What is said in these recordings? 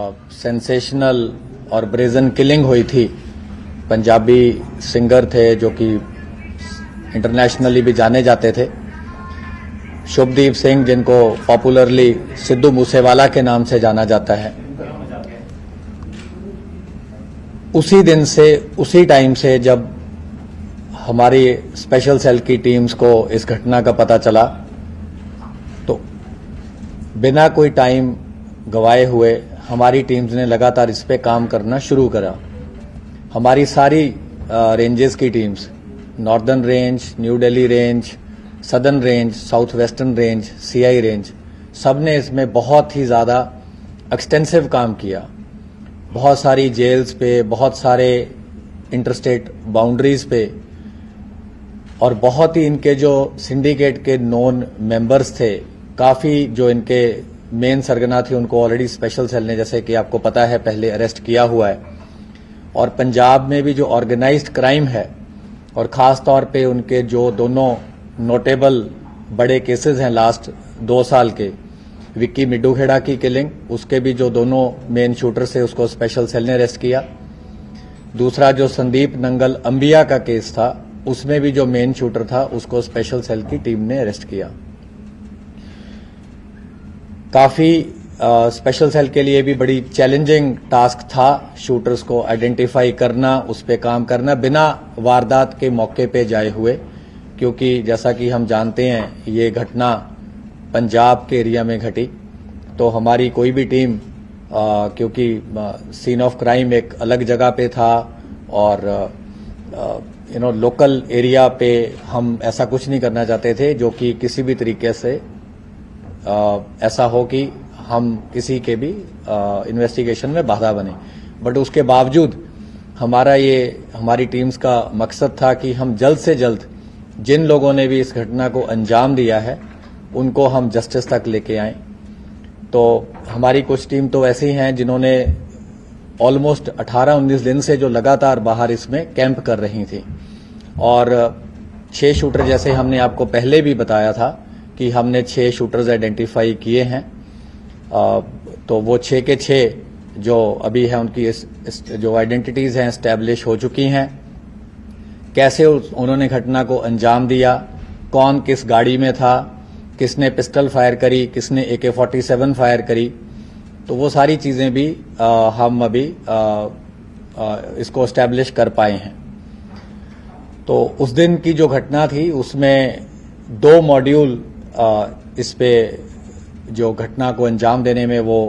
Sensational और brazen killing हुई थी। पंजाबी सिंगर थे जो कि इंटरनेशनली भी जाने जाते थे, शुभदीप सिंह, जिनको पॉपुलरली सिद्धू मूसेवाला के नाम से जाना जाता है। उसी दिन से, उसी टाइम से जब हमारी स्पेशल सेल की टीम्स को इस घटना का पता चला, तो बिना कोई टाइम गवाए हुए हमारी टीम्स ने लगातार इस पे काम करना शुरू करा। हमारी सारी रेंजेस की teams, northern range, new Delhi range, southern range, south western range, CI range, सब ने इसमें बहुत ही ज़्यादा एक्सटेंसिव काम किया। बहुत सारी जेल्स पे, बहुत सारे इंटरस्टेट बाउंड्रीज पे, और बहुत ही इनके जो सिंडिकेट के नॉन मेंबर्स थे, काफ़ी जो इनके मेन सरगना थे, उनको ऑलरेडी स्पेशल सेल ने, जैसे कि आपको पता है, पहले अरेस्ट किया हुआ है। और पंजाब में भी जो ऑर्गेनाइज्ड क्राइम है, और ख़ास तौर पे उनके जो दोनों नोटेबल बड़े केसेस हैं लास्ट 2 साल के, विक्की मिड्डूखेड़ा की किलिंग, उसके भी जो दोनों मेन शूटर थे उसको स्पेशल सेल ने अरेस्ट किया। दूसरा जो संदीप नंगल अंबिया का केस था, उसमें भी जो मेन शूटर था उसको स्पेशल सेल की टीम ने अरेस्ट किया। काफ़ी स्पेशल सेल के लिए भी बड़ी चैलेंजिंग टास्क था शूटर्स को आइडेंटिफाई करना, उस पर काम करना, बिना वारदात के मौके पे जाए हुए, क्योंकि जैसा कि हम जानते हैं ये घटना पंजाब के एरिया में घटी। तो हमारी कोई भी टीम, क्योंकि सीन ऑफ क्राइम एक अलग जगह पे था, और लोकल एरिया पे हम ऐसा कुछ नहीं करना चाहते थे जो कि किसी भी तरीके से ऐसा हो कि हम किसी के भी इन्वेस्टिगेशन में बाधा बने। बट उसके बावजूद हमारी टीम्स का मकसद था कि हम जल्द से जल्द जिन लोगों ने भी इस घटना को अंजाम दिया है उनको हम जस्टिस तक लेके आएं। तो हमारी कुछ टीम तो ऐसी हैं जिन्होंने ऑलमोस्ट 18-19 दिन से जो लगातार बाहर इसमें कैंप कर रही थी, और 6 शूटर, जैसे हमने आपको पहले भी बताया था कि हमने 6 शूटर्स आइडेंटिफाई किए हैं। तो वो 6 के 6 जो अभी है, उनकी जो आइडेंटिटीज हैं एस्टैब्लिश हो चुकी हैं। कैसे उन्होंने घटना को अंजाम दिया, कौन किस गाड़ी में था, किसने पिस्टल फायर करी, किसने AK-47 फायर करी, तो वो सारी चीज़ें भी हम अभी इसको एस्टैब्लिश कर पाए हैं। तो उस दिन की जो घटना थी उसमें 2 मॉड्यूल इस पे जो घटना को अंजाम देने में वो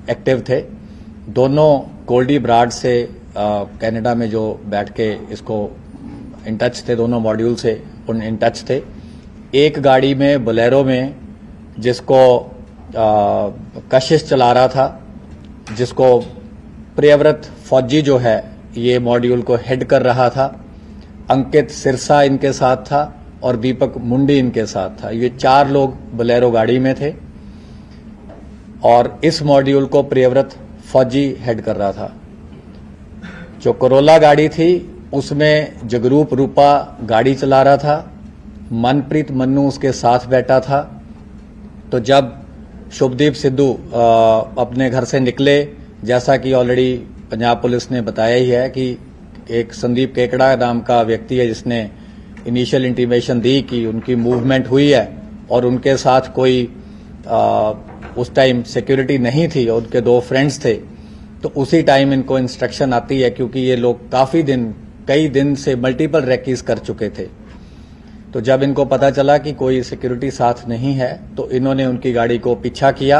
एक्टिव थे। दोनों गोल्डी ब्राड से कनाडा में जो बैठ के इसको इन टच थे, दोनों मॉड्यूल से इन टच थे। एक गाड़ी में, बोलेरो में, जिसको कशिश चला रहा था, जिसको प्रियव्रत फौजी जो है ये मॉड्यूल को हेड कर रहा था। अंकित सिरसा इनके साथ था और दीपक मुंडी इनके साथ था। ये 4 लोग बोलेरो गाड़ी में थे, और इस मॉड्यूल को प्रियव्रत फौजी हेड कर रहा था। जो करोला गाड़ी थी उसमें जगरूप रूपा गाड़ी चला रहा था, मनप्रीत मन्नू उसके साथ बैठा था। तो जब शुभदीप सिद्धू अपने घर से निकले, जैसा कि ऑलरेडी पंजाब पुलिस ने बताया ही है कि एक संदीप केकड़ा नाम का व्यक्ति है जिसने इनिशियल इंटीमेशन दी कि उनकी मूवमेंट हुई है, और उनके साथ कोई उस टाइम सिक्योरिटी नहीं थी और उनके 2 फ्रेंड्स थे। तो उसी टाइम इनको इंस्ट्रक्शन आती है, क्योंकि ये लोग कई दिन से मल्टीपल रेकीज कर चुके थे। तो जब इनको पता चला कि कोई सिक्योरिटी साथ नहीं है, तो इन्होंने उनकी गाड़ी को पीछा किया।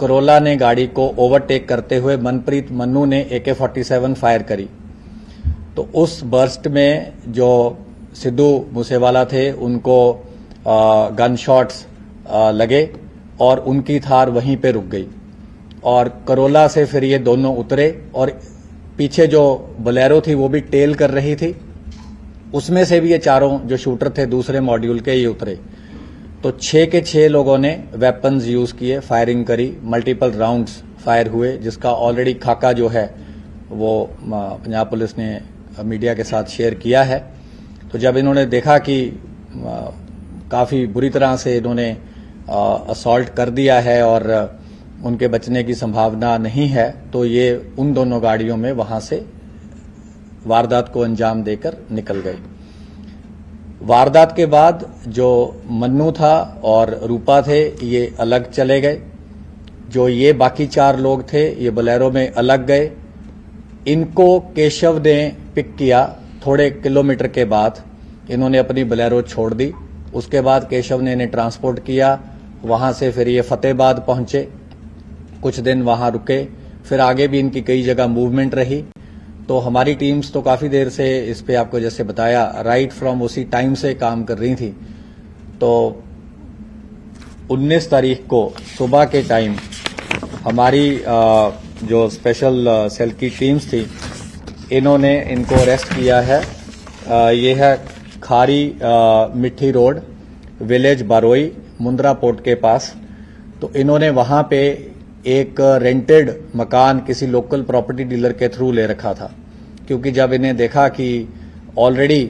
करोला ने गाड़ी को ओवरटेक करते हुए मनप्रीत मन्नू ने AK-47 फायर करी। तो उस बर्स्ट में जो सिद्धू मूसेवाला थे उनको गन शॉट्स लगे, और उनकी थार वहीं पे रुक गई। और करोला से फिर ये दोनों उतरे, और पीछे जो बोलेरो थी वो भी टेल कर रही थी, उसमें से भी ये 4 जो शूटर थे दूसरे मॉड्यूल के, ये उतरे। तो 6 के 6 लोगों ने वेपन्स यूज किए, फायरिंग करी, मल्टीपल राउंड्स फायर हुए, जिसका ऑलरेडी खाका जो है वो पंजाब पुलिस ने मीडिया के साथ शेयर किया है। तो जब इन्होंने देखा कि काफ़ी बुरी तरह से इन्होंने असॉल्ट कर दिया है, और उनके बचने की संभावना नहीं है, तो ये उन दोनों गाड़ियों में वहां से वारदात को अंजाम देकर निकल गए। वारदात के बाद जो मन्नू था और रूपा थे ये अलग चले गए। जो ये बाकी 4 लोग थे ये बोलेरो में अलग गए। इनको केशव ने पिक किया। थोड़े किलोमीटर के बाद इन्होंने अपनी बोलेरो छोड़ दी। उसके बाद केशव ने इन्हें ट्रांसपोर्ट किया। वहां से फिर ये फतेहाबाद पहुंचे, कुछ दिन वहां रुके, फिर आगे भी इनकी कई जगह मूवमेंट रही। तो हमारी टीम्स तो काफी देर से इस पे आपको जैसे बताया राइट फ्रॉम उसी टाइम से काम कर रही थी। तो 19 तारीख को सुबह के टाइम हमारी जो स्पेशल सेल की टीम्स थी इन्होंने इनको अरेस्ट किया है। ये है खारी मिट्टी रोड, विलेज बारोई, मुंद्रा पोर्ट के पास। तो इन्होंने वहां पे एक रेंटेड मकान किसी लोकल प्रॉपर्टी डीलर के थ्रू ले रखा था, क्योंकि जब इन्हें देखा कि ऑलरेडी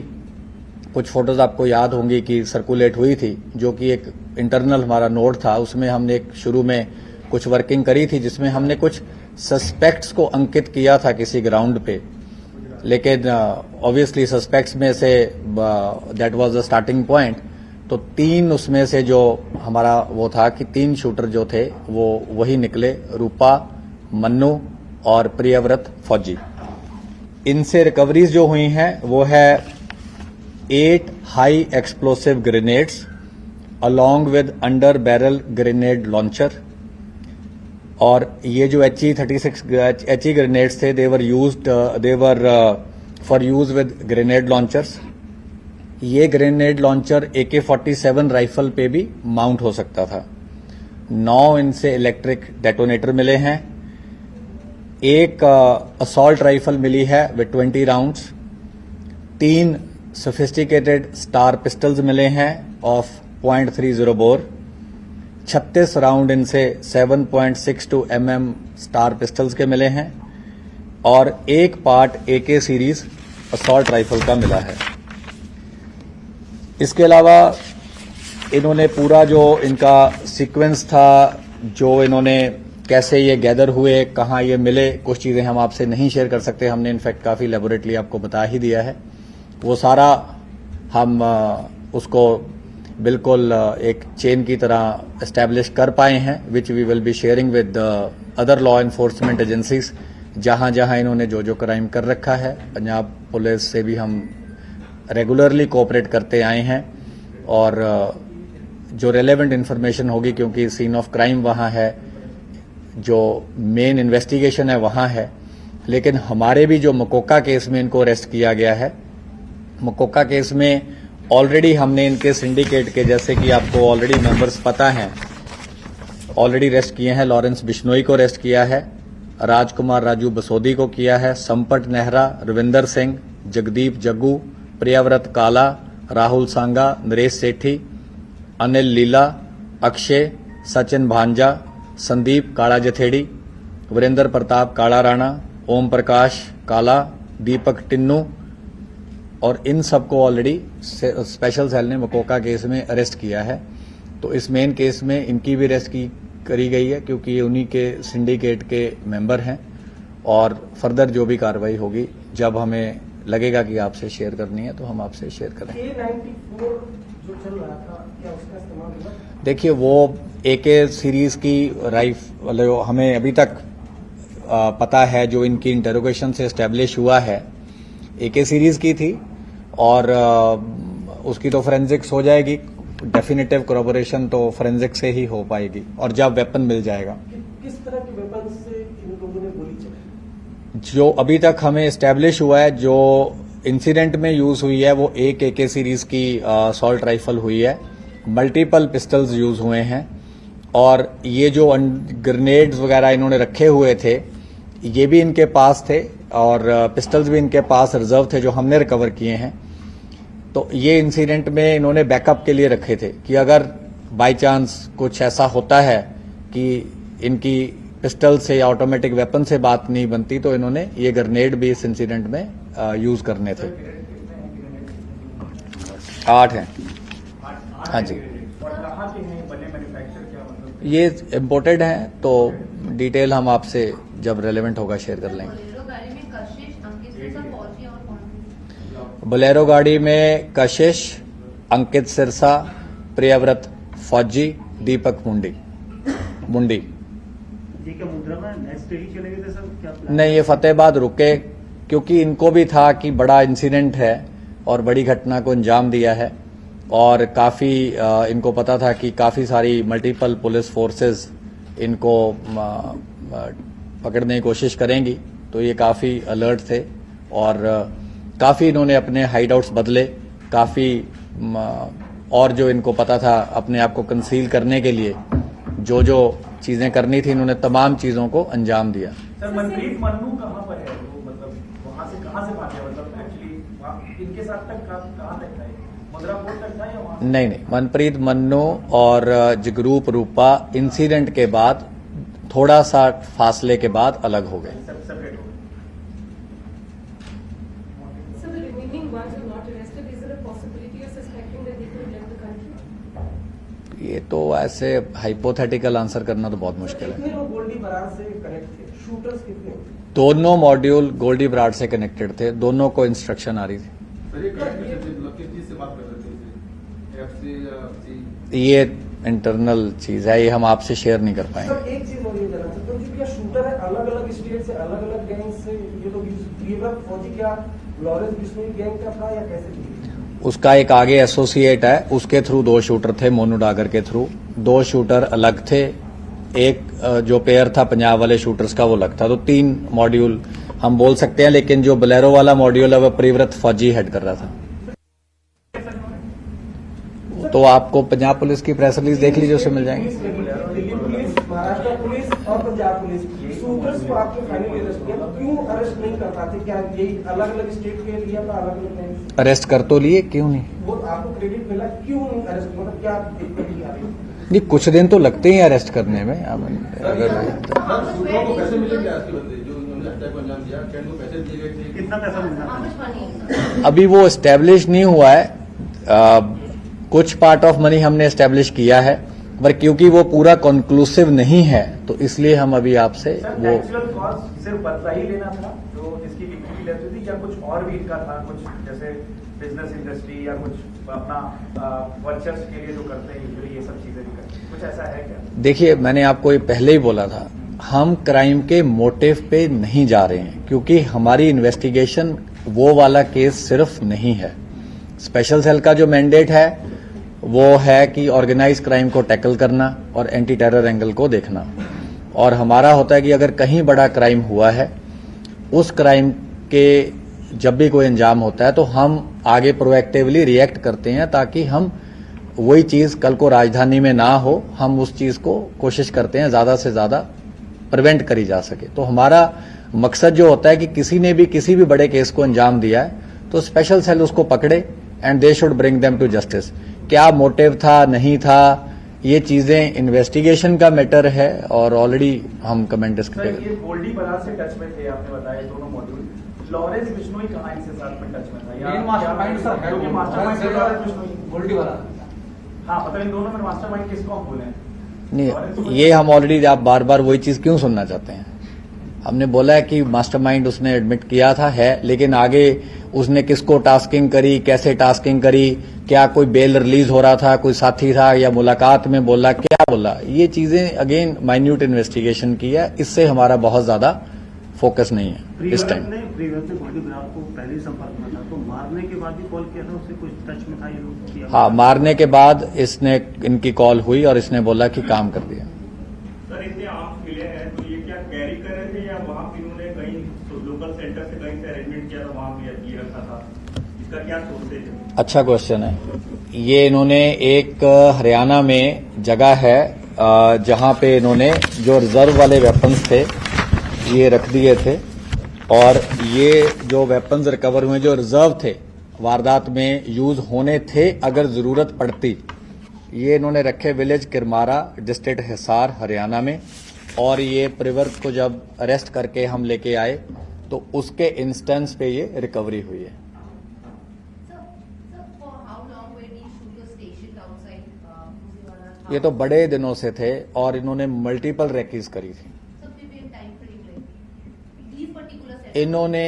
कुछ फोटोज आपको याद होंगी कि सर्कुलेट हुई थी, जो कि एक इंटरनल हमारा नोट था, उसमें हमने एक शुरू में कुछ वर्किंग करी थी जिसमें हमने कुछ सस्पेक्ट्स को अंकित किया था किसी ग्राउंड पे। लेकिन ऑब्वियसली सस्पेक्ट्स में say that was the starting point. तो 3 उसमें से जो हमारा वो था कि 3 शूटर जो थे वो वही निकले, रूपा, मन्नू और प्रियव्रत फौजी। इनसे रिकवरीज जो हुई हैं वो है 8 high explosive grenades along with under barrel grenade launcher. और ये जो HE-36 ग्रेनेड्स थे they were for use with grenade launchers. ये ग्रेनेड लॉन्चर AK-47 राइफल पे भी माउंट हो सकता था। 9 इनसे इलेक्ट्रिक डेटोनेटर मिले हैं। एक असॉल्ट राइफल मिली है with 20 rounds. 3 sophisticated star pistols मिले हैं ऑफ .30 बोर। 36 राउंड इनसे 7.62 mm स्टार पिस्टल्स के मिले हैं और एक part AK series assault rifle का मिला है। इसके अलावा इन्होंने पूरा जो इनका सीक्वेंस था, जो इन्होंने कैसे ये गैदर हुए, कहाँ ये मिले, कुछ चीजें हम आपसे नहीं शेयर कर सकते। हमने इनफैक्ट काफी लेबोरेटली आपको बता ही दिया है। वो सारा हम उसको बिल्कुल एक चेन की तरह एस्टैब्लिश कर पाए हैं, which we will be sharing with other law enforcement agencies. जहां जहां इन्होंने जो जो क्राइम कर रखा है, पंजाब पुलिस से भी हम रेगुलरली कोऑपरेट करते आए हैं और जो रेलेवेंट इन्फॉर्मेशन होगी, क्योंकि सीन ऑफ क्राइम वहां है, जो मेन इन्वेस्टिगेशन है वहां है। लेकिन हमारे भी जो मकोका केस में इनको अरेस्ट किया गया है, मकोका केस में ऑलरेडी हमने इनके सिंडिकेट के, जैसे कि आपको ऑलरेडी मेंबर्स पता हैं, ऑलरेडी अरेस्ट किए हैं। लॉरेंस बिश्नोई को अरेस्ट किया है, राजकुमार राजू बसोदी को किया है, संपट नेहरा, रविंदर सिंह, जगदीप जग्गू, प्रियव्रत काला, राहुल सांगा, नरेश सेठी, अनिल लीला, अक्षय, सचिन भांजा, संदीप काला जथेड़ी, वीरेंद्र प्रताप काला राणा, ओम प्रकाश काला, दीपक टिन्नू। और इन सबको ऑलरेडी स्पेशल सेल ने मकोका केस में अरेस्ट किया है। तो इस मेन केस में इनकी भी अरेस्ट करी गई है, क्योंकि ये उन्हीं के सिंडिकेट के मेंबर हैं। और फर्दर जो भी कार्रवाई होगी, जब हमें लगेगा कि आपसे शेयर करनी है तो हम आपसे शेयर करेंगे। A-94 जो चल रहा था, क्या उसका इस्तेमाल हुआ? देखिए, वो AK सीरीज की राइफल हमें अभी तक पता है, जो इनकी इंटरोगेशन से एस्टेब्लिश हुआ है, AK सीरीज की थी। और उसकी तो फोरेंसिक्स हो जाएगी, डेफिनेटिव कोरोबोरेशन तो फोरेंसिक से ही हो पाएगी, और जब वेपन मिल जाएगा। किस तरह के वेपन से इन लोगों ने गोली चलाई? जो अभी तक हमें एस्टेब्लिश हुआ है, जो इंसिडेंट में यूज हुई है, वो एक AK सीरीज की असॉल्ट राइफल हुई है। मल्टीपल पिस्टल्स यूज हुए हैं, और ये जो ग्रेनेड्स वगैरह इन्होंने रखे हुए थे, ये भी इनके पास थे, और पिस्टल्स भी इनके पास रिजर्व थे, जो हमने रिकवर किए हैं। तो ये इंसिडेंट में इन्होंने बैकअप के लिए रखे थे कि अगर बाय चांस कुछ ऐसा होता है कि इनकी पिस्टल से या ऑटोमेटिक वेपन से बात नहीं बनती, तो इन्होंने ये ग्रेनेड भी इस इंसिडेंट में यूज करने थे। 8 हैं। हाँ जी। ये इम्पोर्टेड हैं, तो डिटेल हम आपसे जब रेलेवेंट होगा शेयर कर लेंगे। बोलेरो गाड़ी में कशिश, अंकित सिरसा, फौजी और कौन? बोलेरो गाड़ी में कशिश, अंकित सिरसा, प्रियव्रत फौजी, दीपक मुंडी। ये क्या मुद्रा में नेक्स्ट डे ही चले गए थे सर, क्या प्लान? नहीं, ये फतेहाबाद रुके क्योंकि इनको भी था कि बड़ा इंसिडेंट है और बड़ी घटना को अंजाम दिया है, और काफ़ी इनको पता था कि काफ़ी सारी मल्टीपल पुलिस फोर्सेस इनको पकड़ने की कोशिश करेंगी, तो ये काफ़ी अलर्ट थे और काफ़ी इन्होंने अपने हाइड आउट्स बदले, काफ़ी और जो इनको पता था अपने आप को कंसील करने के लिए जो जो चीज़ें करनी थी, इन्होंने तमाम चीज़ों को अंजाम दिया। सर मनप्रीत मन्नू कहाँ पर है वो, मतलब वहाँ से भागे, मतलब एक्चुअली इनके साथ तक कहाँ तक था, मुद्रा पोर्ट तक था या वहाँ? नहीं, मनप्रीत मन्नू और जगरूप रूपा इंसिडेंट के बाद थोड़ा सा फासले के बाद अलग हो गए। सेपरेट हो गए। So the remaining ones who are not arrested, is there a possibility of suspecting that they could have left the country? ये तो ऐसे हाइपोथेटिकल आंसर करना तो बहुत मुश्किल है। कितने लोग गोल्डी बरार से कनेक्ट थे, शूटर्स कितने? दोनों मॉड्यूल गोल्डी ब्राड से कनेक्टेड थे, दोनों को इंस्ट्रक्शन आ रही थी। सर, ये कनेक्ट कैसे, मतलब किस चीज से बात कर रहे थे, एफ से या सी? ये इंटरनल चीज है, ये हम आपसे शेयर नहीं कर पाएंगे। सर एक चीज और ये जानना चाहता हूँ, क्या शूटर है अलग अलग स्टेट से, अलग अलग गैंग से, ये लोग प्रियव्रत फौजी क्या लॉरेंस बिश्नोई गैंग का था या कैसे थी? उसका एक आगे एसोसिएट है, उसके थ्रू 2 शूटर थे, मोनू डागर के थ्रू 2 शूटर अलग थे, एक जो पेयर था पंजाब वाले शूटर्स का वो अलग था, तो 3 मॉड्यूल हम बोल सकते हैं, लेकिन जो बोलेरो वाला मॉड्यूल है वो प्रियव्रत फौजी हेड कर रहा था। तो आपको पंजाब पुलिस की प्रेस रिलीज देख लीजिए, उससे मिल जाएंगे। दिल्ली पुलिस, महाराष्ट्र पुलिस और पंजाब पुलिस शूटर्स को आपने फाइनली अरेस्ट किया, तो क्यों अरेस्ट नहीं कर पाते? क्या यही अलग अलग स्टेट के लिया था, अलग अलग अरेस्ट कर तो लिए, क्यों नहीं? वो आपको क्रेडिट मिला, क्यों नहीं अरेस्ट, मतलब क्या दिक्कत आ रही है? नहीं, कुछ दिन तो लगते ही अरेस्ट करने में। अगर सूत्रों को पैसे मिले क्या आपके बंदे जो उन्होंने हत्या को अंजाम दिया, क्या इनको पैसे दिए गए थे? कितना पैसा मिला? How much money? अभी वो एस्टेब्लिश नहीं हुआ है, कुछ पार्ट ऑफ मनी हमने एस्टेब्लिश किया है, पर क्योंकि वो पूरा कंक्लूसिव नहीं है तो इसलिए हम अभी आपसे वो एक्चुअल कॉस्ट सिर्फ बदला ही लेना था जो इसकी विक्ट्री लेती थी, या कुछ और भी इनका था, कुछ जैसे बिजनेस इंडस्ट्री या कुछ अपना वर्चर्स के लिए जो करते हैं यूजुअली ये सब चीजें भी करते हैं, कुछ ऐसा है क्या? देखिए, मैंने आपको ये पहले ही बोला था, हम क्राइम के मोटिव पे नहीं जा रहे हैं, क्योंकि हमारी इन्वेस्टिगेशन वो वाला केस सिर्फ नहीं है। स्पेशल सेल का जो मैंडेट है वो है कि ऑर्गेनाइज क्राइम को टैकल करना और एंटी टेरर एंगल को देखना, और हमारा होता है कि अगर कहीं बड़ा क्राइम हुआ है, उस क्राइम के जब भी कोई अंजाम होता है तो हम आगे प्रोएक्टिवली रिएक्ट करते हैं, ताकि हम वही चीज कल को राजधानी में ना हो, हम उस चीज को कोशिश करते हैं ज्यादा से ज्यादा प्रिवेंट करी जा सके। तो हमारा मकसद जो होता है कि किसी ने भी किसी भी बड़े केस को अंजाम दिया है तो स्पेशल सेल उसको पकड़े and they should bring them to justice. क्या मोटिव था, नहीं था, ये चीजें इन्वेस्टिगेशन का मैटर है और ऑलरेडी हम कमेंट सर करेंगे। ये गोल्डी बरार से टच में थे, आपने बताया दोनों मॉड्यूल, लॉरेंस बिश्नोई कहाँ इनसे साथ में टच में था? मेन मास्टरमाइंड सर है, क्योंकि मास्टरमाइंड है लॉरेंस बिश्नोई। गोल्डी वाला। हाँ, मतलब इन दोनों में मास्टरमाइंड किसको हम बोले? नहीं, ये हम ऑलरेडी, आप बार बार वही चीज क्यों सुनना चाहते हैं? हमने बोला है कि मास्टरमाइंड उसने एडमिट किया था, है, लेकिन आगे उसने किसको टास्किंग करी, कैसे टास्किंग करी, क्या कोई बेल रिलीज हो रहा था, कोई साथी था या मुलाकात में बोला, क्या बोला, ये चीजें अगेन माइन्यूट इन्वेस्टिगेशन की है, इससे हमारा बहुत ज्यादा फोकस नहीं है इस टाइम। प्रियव्रत ने गोल्डी बरार को पहले ही संपर्क में था, तो मारने के बाद भी कॉल किया था, उससे कुछ टच में था ये लोग किया? हाँ, मारने के बाद इसने इनकी कॉल हुई और इसने बोला कि काम कर दिया। सर, इतने आर्म्स मिले हैं तो ये क्या कैरी कर रहे थे या वहाँ पे इन्होंने कहीं लोकल सेंटर से कहीं से अरेंजमेंट किया था, वहाँ पे ये रखा था, इसका क्या सोचते थे? अच्छा क्वेश्चन है ये। इन्होंने एक हरियाणा में जगह है जहां पे इन्होंने जो रिजर्व वाले वेपन्स थे ये रख दिए थे, और ये जो वेपन्स रिकवर हुए जो रिजर्व थे, वारदात में यूज होने थे अगर जरूरत पड़ती, ये इन्होंने रखे विलेज किरमारा, डिस्ट्रिक्ट हिसार, हरियाणा में। और ये प्रियव्रत को जब अरेस्ट करके हम लेके आए तो उसके इंस्टेंस पे ये रिकवरी हुई है। Sir, for how long were these shooters stationed outside Musiwala ये तो बड़े दिनों से थे और इन्होंने मल्टीपल रेकीज करी थी। सबसे बड़ी टाइम फ्रेम रहेगी these particular sessions। इन्होंने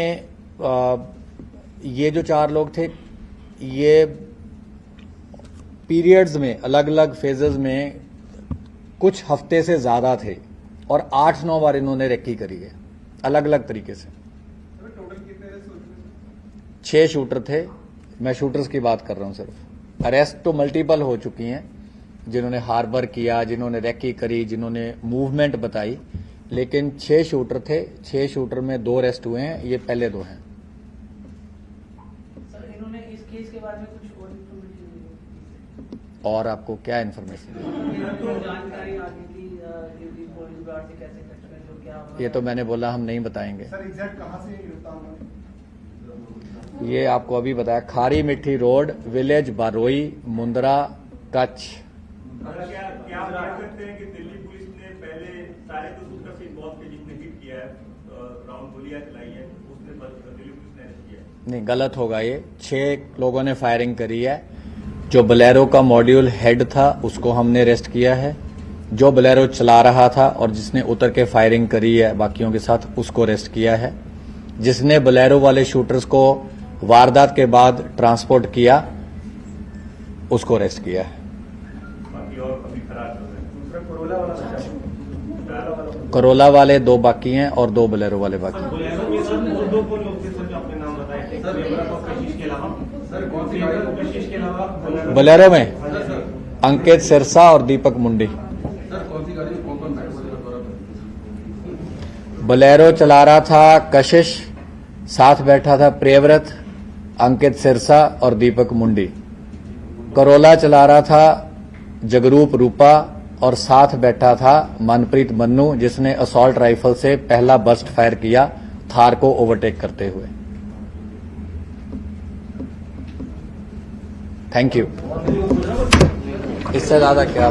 ये जो 4 लोग थे ये पीरियड्स में अलग अलग फेजेस में कुछ हफ्ते से ज्यादा थे और 8-9 बार इन्होंने रेकी करी है अलग अलग तरीके से। टोटल कितने रेस्ट हो चुके 6 शूटर थे, मैं शूटर्स की बात कर रहा हूं सिर्फ। अरेस्ट तो मल्टीपल हो चुकी हैं, जिन्होंने हार्बर किया, जिन्होंने रेकी करी, जिन्होंने मूवमेंट बताई, लेकिन 6 शूटर थे। 6 शूटर में 2 अरेस्ट हुए हैं, ये पहले 2 हैं। सर इन्होंने इस केस के बारे में कुछ और इन्फॉर्मेशन और आपको क्या इन्फॉर्मेशन जानकारी आगे की पुलिस गार्ड से कैसे कट में जो क्या ये तो मैंने बोला हम नहीं बताएंगे। सर एग्जैक्ट कहाँ से गिरफ्तार हुए ये आपको अभी बताया, खारी मिट्टी रोड, विलेज बारोई, मुंद्रा, कच्छ। क्या आप कह सकते हैं कि दिल्ली पुलिस ने पहले सारे तो शूटर से इन्वॉल्व थे जिसने हिट किया है, राउंड गोलियां चलाई है, उसने दिल्ली पुलिस ने अरेस्ट किया है? नहीं, गलत होगा ये। 6 लोगों ने फायरिंग करी है। जो बोलेरो का मॉड्यूल हेड था उसको हमने अरेस्ट किया है। जो बोलेरो चला रहा था और जिसने उतर के फायरिंग करी है बाकियों के साथ, उसको अरेस्ट किया है। जिसने बोलेरो वाले शूटर्स को वारदात के बाद ट्रांसपोर्ट किया, उसको अरेस्ट किया है। बाकी और अभी फरार चल रहे हैं। दूसरा कोरोला वाला बचा। करोला वाले 2 बाकी हैं और 2 बोलेरो वाले बाकी हैं। बोलेरो के साथ और 2 को लोग थे सर जो आपने नाम बताया थे, कशिश के अलावा। सर कौन सी गाड़ी कशिश के अलावा बोलेरो में सर अंकित सिरसा और दीपक मुंडी। सर कौन सी गाड़ी कौन कौन बोलेरो चला रहा था कशिश, साथ बैठा था प्रियव्रत, अंकित सिरसा और दीपक मुंडी। करोला चला रहा था जगरूप रूपा और साथ बैठा था मनप्रीत मन्नू, जिसने असॉल्ट राइफल से पहला बर्स्ट फायर किया थार को ओवरटेक करते हुए। Thank you. इससे ज्यादा क्या